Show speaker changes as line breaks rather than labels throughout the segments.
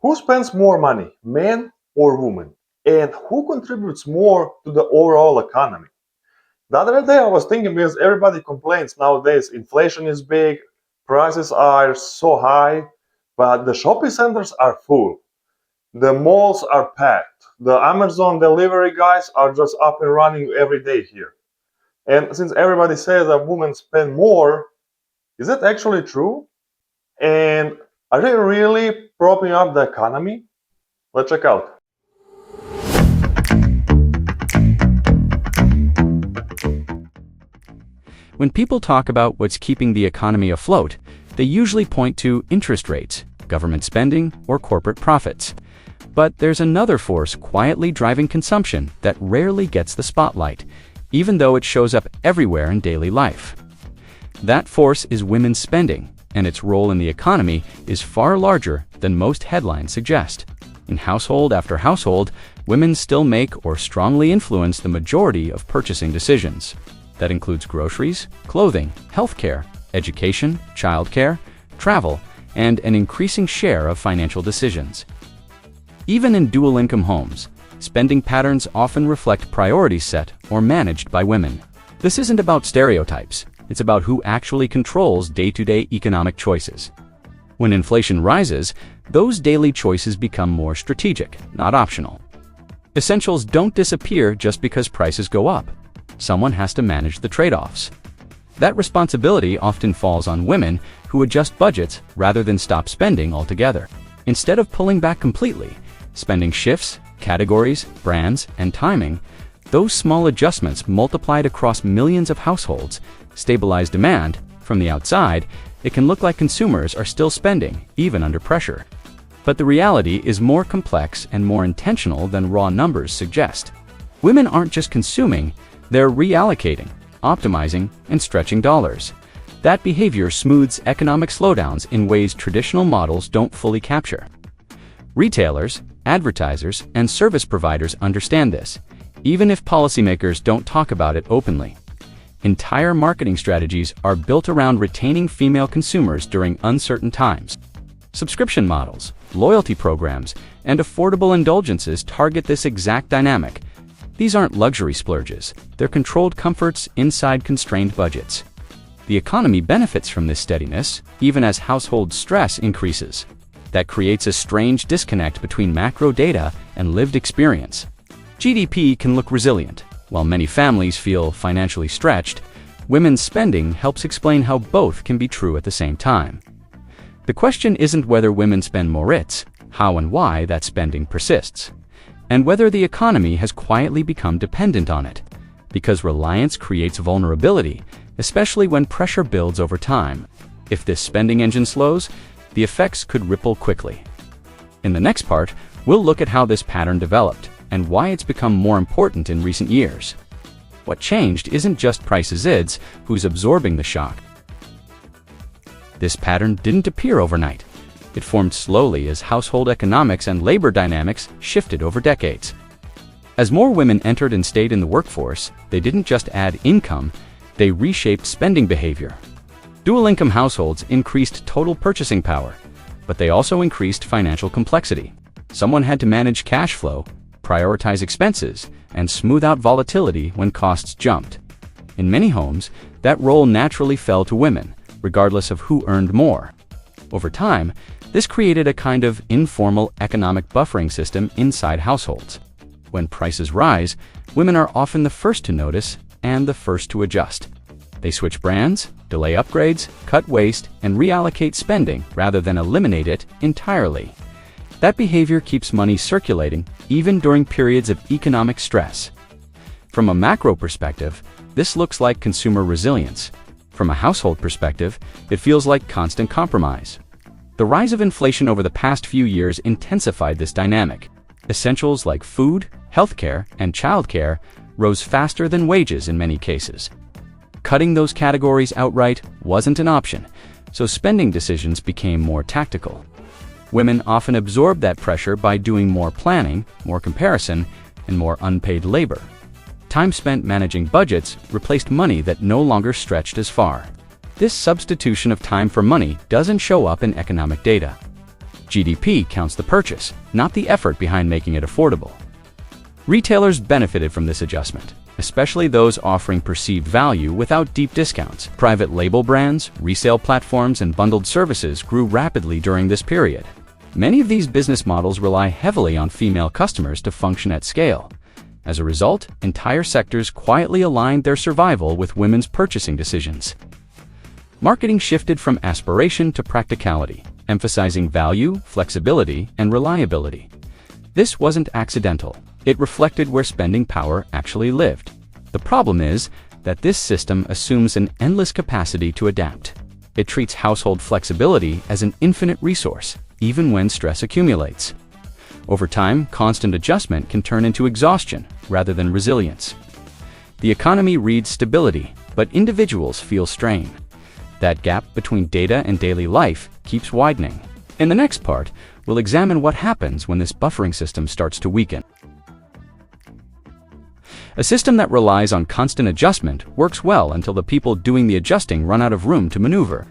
Who spends more money, men or women? And who contributes more to the overall economy? The other day I was thinking because everybody complains nowadays inflation is big, prices are so high, but the shopping centers are full. The malls are packed. The Amazon delivery guys are just up and running every day here. And since everybody says that women spend more, is that actually true? And are they really propping up the economy? Let's check out.
When people talk about what's keeping the economy afloat, they usually point to interest rates, government spending, or corporate profits. But there's another force quietly driving consumption that rarely gets the spotlight, even though it shows up everywhere in daily life. That force is women's spending, and its role in the economy is far larger than most headlines suggest. In household after household, women still make or strongly influence the majority of purchasing decisions. That includes groceries, clothing, healthcare, education, childcare, travel, and an increasing share of financial decisions. Even in dual-income homes, spending patterns often reflect priorities set or managed by women. This isn't about stereotypes, it's about who actually controls day-to-day economic choices. When inflation rises, those daily choices become more strategic, not optional. Essentials don't disappear just because prices go up. Someone has to manage the trade-offs. That responsibility often falls on women who adjust budgets rather than stop spending altogether. Instead of pulling back completely, spending shifts, categories, brands, and timing, those small adjustments multiplied across millions of households stabilize demand. From the outside, it can look like consumers are still spending, even under pressure. But the reality is more complex and more intentional than raw numbers suggest. Women aren't just consuming, they're reallocating, optimizing, and stretching dollars. That behavior smooths economic slowdowns in ways traditional models don't fully capture. Retailers, advertisers, and service providers understand this, even if policymakers don't talk about it openly. Entire marketing strategies are built around retaining female consumers during uncertain times. Subscription models, loyalty programs, and affordable indulgences target this exact dynamic. These aren't luxury splurges, they're controlled comforts inside constrained budgets. The economy benefits from this steadiness, even as household stress increases. That creates a strange disconnect between macro data and lived experience. GDP can look resilient. While many families feel financially stretched, women's spending helps explain how both can be true at the same time. The question isn't whether women spend more, it's how and why that spending persists, and whether the economy has quietly become dependent on it, because reliance creates vulnerability, especially when pressure builds over time. If this spending engine slows, the effects could ripple quickly. In the next part, we'll look at how this pattern developed and why it's become more important in recent years. What changed isn't just prices, it's who's absorbing the shock. This pattern didn't appear overnight. It formed slowly as household economics and labor dynamics shifted over decades. As more women entered and stayed in the workforce, they didn't just add income, they reshaped spending behavior. Dual-income households increased total purchasing power, but they also increased financial complexity. Someone had to manage cash flow, prioritize expenses, and smooth out volatility when costs jumped. In many homes, that role naturally fell to women, regardless of who earned more. Over time, this created a kind of informal economic buffering system inside households. When prices rise, women are often the first to notice and the first to adjust. They switch brands, delay upgrades, cut waste, and reallocate spending rather than eliminate it entirely. That behavior keeps money circulating even during periods of economic stress. From a macro perspective, this looks like consumer resilience. From a household perspective, it feels like constant compromise. The rise of inflation over the past few years intensified this dynamic. Essentials like food, healthcare, and childcare rose faster than wages in many cases. Cutting those categories outright wasn't an option, so spending decisions became more tactical. Women often absorbed that pressure by doing more planning, more comparison, and more unpaid labor. Time spent managing budgets replaced money that no longer stretched as far. This substitution of time for money doesn't show up in economic data. GDP counts the purchase, not the effort behind making it affordable. Retailers benefited from this adjustment, especially those offering perceived value without deep discounts. Private label brands, resale platforms, and bundled services grew rapidly during this period. Many of these business models rely heavily on female customers to function at scale. As a result, entire sectors quietly aligned their survival with women's purchasing decisions. Marketing shifted from aspiration to practicality, emphasizing value, flexibility, and reliability. This wasn't accidental. It reflected where spending power actually lived. The problem is that this system assumes an endless capacity to adapt. It treats household flexibility as an infinite resource, even when stress accumulates. Over time, constant adjustment can turn into exhaustion rather than resilience. The economy reads stability, but individuals feel strain. That gap between data and daily life keeps widening. In the next part, we'll examine what happens when this buffering system starts to weaken. A system that relies on constant adjustment works well until the people doing the adjusting run out of room to maneuver.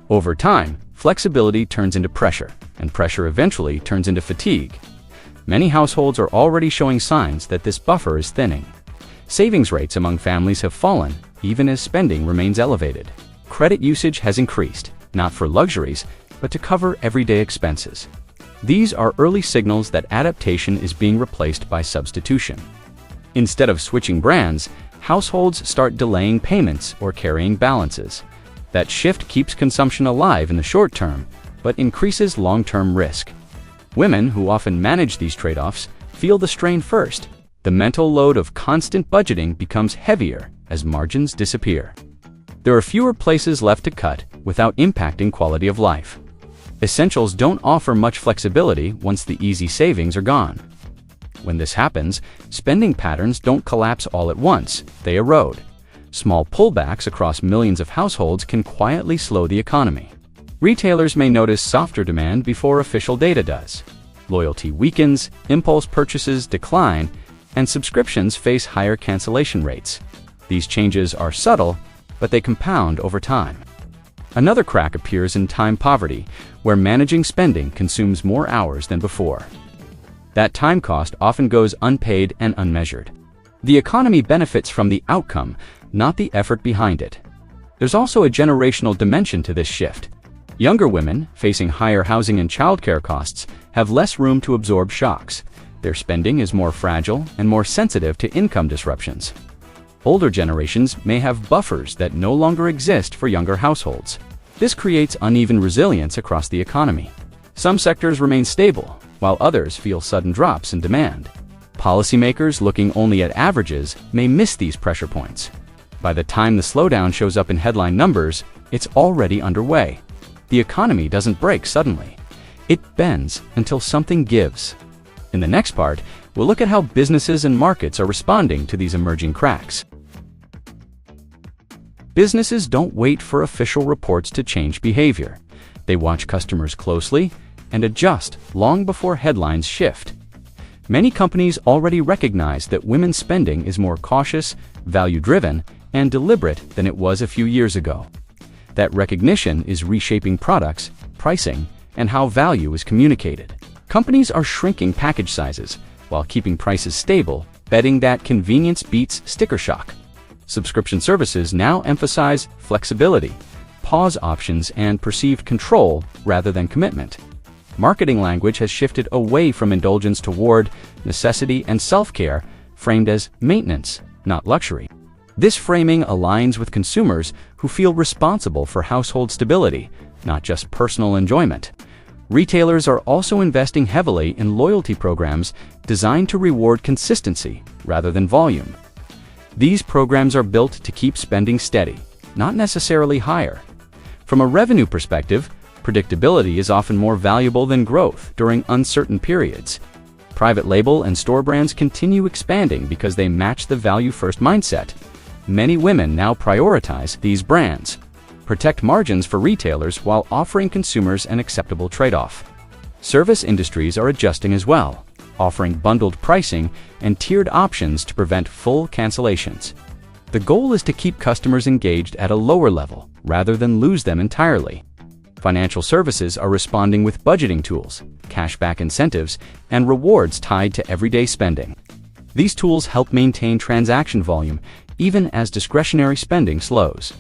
Over time, flexibility turns into pressure, and pressure eventually turns into fatigue. Many households are already showing signs that this buffer is thinning. Savings rates among families have fallen, even as spending remains elevated. Credit usage has increased, not for luxuries, but to cover everyday expenses. These are early signals that adaptation is being replaced by substitution. Instead of switching brands, households start delaying payments or carrying balances. That shift keeps consumption alive in the short term, but increases long-term risk. Women, who often manage these trade-offs, feel the strain first. The mental load of constant budgeting becomes heavier as margins disappear. There are fewer places left to cut without impacting quality of life. Essentials don't offer much flexibility once the easy savings are gone. When this happens, spending patterns don't collapse all at once, they erode. Small pullbacks across millions of households can quietly slow the economy. Retailers may notice softer demand before official data does. Loyalty weakens, impulse purchases decline, and subscriptions face higher cancellation rates. These changes are subtle, but they compound over time. Another crack appears in time poverty, where managing spending consumes more hours than before. That time cost often goes unpaid and unmeasured. The economy benefits from the outcome, not the effort behind it. There's also a generational dimension to this shift. Younger women, facing higher housing and childcare costs, have less room to absorb shocks. Their spending is more fragile and more sensitive to income disruptions. Older generations may have buffers that no longer exist for younger households. This creates uneven resilience across the economy. Some sectors remain stable, while others feel sudden drops in demand. Policymakers looking only at averages may miss these pressure points. By the time the slowdown shows up in headline numbers, it's already underway. The economy doesn't break suddenly. It bends until something gives. In the next part, we'll look at how businesses and markets are responding to these emerging cracks. Businesses don't wait for official reports to change behavior. They watch customers closely and adjust long before headlines shift. Many companies already recognize that women's spending is more cautious, value-driven, and deliberate than it was a few years ago. That recognition is reshaping products, pricing, and how value is communicated. Companies are shrinking package sizes while keeping prices stable, betting that convenience beats sticker shock. Subscription services now emphasize flexibility, pause options, and perceived control rather than commitment. Marketing language has shifted away from indulgence toward necessity and self-care, framed as maintenance, not luxury. This framing aligns with consumers who feel responsible for household stability, not just personal enjoyment. Retailers are also investing heavily in loyalty programs designed to reward consistency rather than volume. These programs are built to keep spending steady, not necessarily higher. From a revenue perspective, predictability is often more valuable than growth during uncertain periods. Private label and store brands continue expanding because they match the value-first mindset. Many women now prioritize these brands. Protect margins for retailers while offering consumers an acceptable trade-off. Service industries are adjusting as well, offering bundled pricing and tiered options to prevent full cancellations. The goal is to keep customers engaged at a lower level rather than lose them entirely. Financial services are responding with budgeting tools, cashback incentives, and rewards tied to everyday spending. These tools help maintain transaction volume even as discretionary spending slows.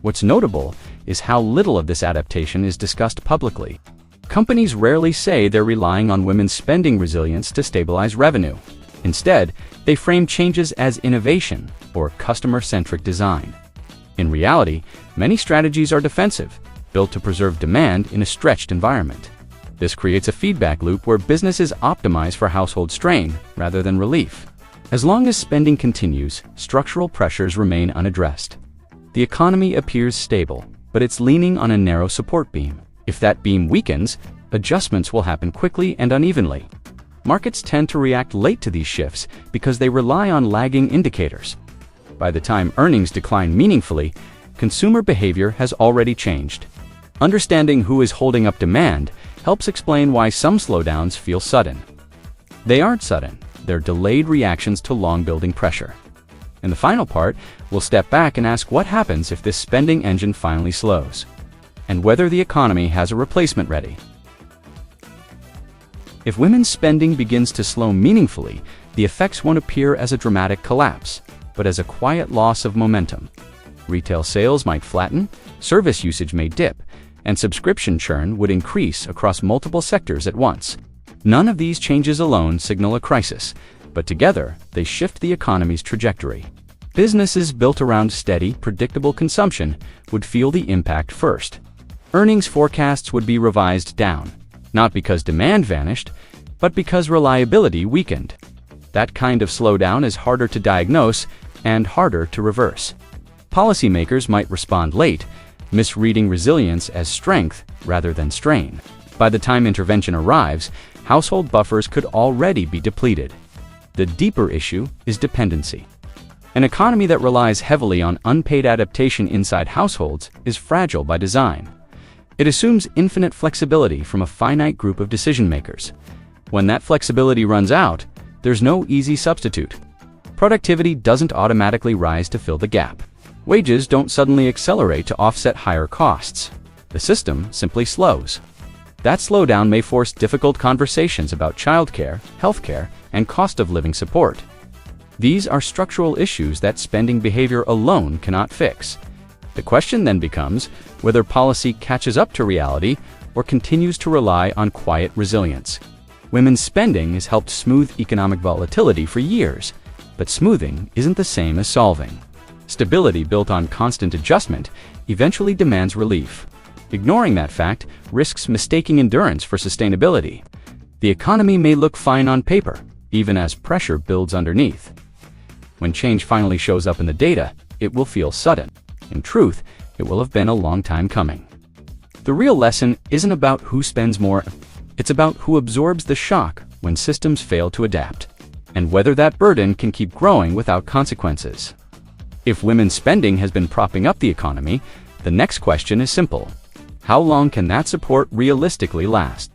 What's notable is how little of this adaptation is discussed publicly. Companies rarely say they're relying on women's spending resilience to stabilize revenue. Instead, they frame changes as innovation or customer-centric design. In reality, many strategies are defensive, built to preserve demand in a stretched environment. This creates a feedback loop where businesses optimize for household strain rather than relief. As long as spending continues, structural pressures remain unaddressed. The economy appears stable, but it's leaning on a narrow support beam. If that beam weakens, adjustments will happen quickly and unevenly. Markets tend to react late to these shifts because they rely on lagging indicators. By the time earnings decline meaningfully, consumer behavior has already changed. Understanding who is holding up demand helps explain why some slowdowns feel sudden. They aren't sudden, they're delayed reactions to long-building pressure. In the final part, we'll step back and ask what happens if this spending engine finally slows, and whether the economy has a replacement ready. If women's spending begins to slow meaningfully, the effects won't appear as a dramatic collapse, but as a quiet loss of momentum. Retail sales might flatten, service usage may dip, and subscription churn would increase across multiple sectors at once. None of these changes alone signal a crisis, but together they shift the economy's trajectory. Businesses built around steady, predictable consumption would feel the impact first. Earnings forecasts would be revised down, not because demand vanished, but because reliability weakened. That kind of slowdown is harder to diagnose and harder to reverse. Policymakers might respond late, misreading resilience as strength rather than strain. By the time intervention arrives, household buffers could already be depleted. The deeper issue is dependency. An economy that relies heavily on unpaid adaptation inside households is fragile by design. It assumes infinite flexibility from a finite group of decision-makers. When that flexibility runs out, there's no easy substitute. Productivity doesn't automatically rise to fill the gap. Wages don't suddenly accelerate to offset higher costs. The system simply slows. That slowdown may force difficult conversations about childcare, healthcare, and cost of living support. These are structural issues that spending behavior alone cannot fix. The question then becomes whether policy catches up to reality or continues to rely on quiet resilience. Women's spending has helped smooth economic volatility for years, but smoothing isn't the same as solving. Stability built on constant adjustment eventually demands relief. Ignoring that fact risks mistaking endurance for sustainability. The economy may look fine on paper, even as pressure builds underneath. When change finally shows up in the data, it will feel sudden. In truth, it will have been a long time coming. The real lesson isn't about who spends more, it's about who absorbs the shock when systems fail to adapt, and whether that burden can keep growing without consequences. If women's spending has been propping up the economy, the next question is simple. How long can that support realistically last?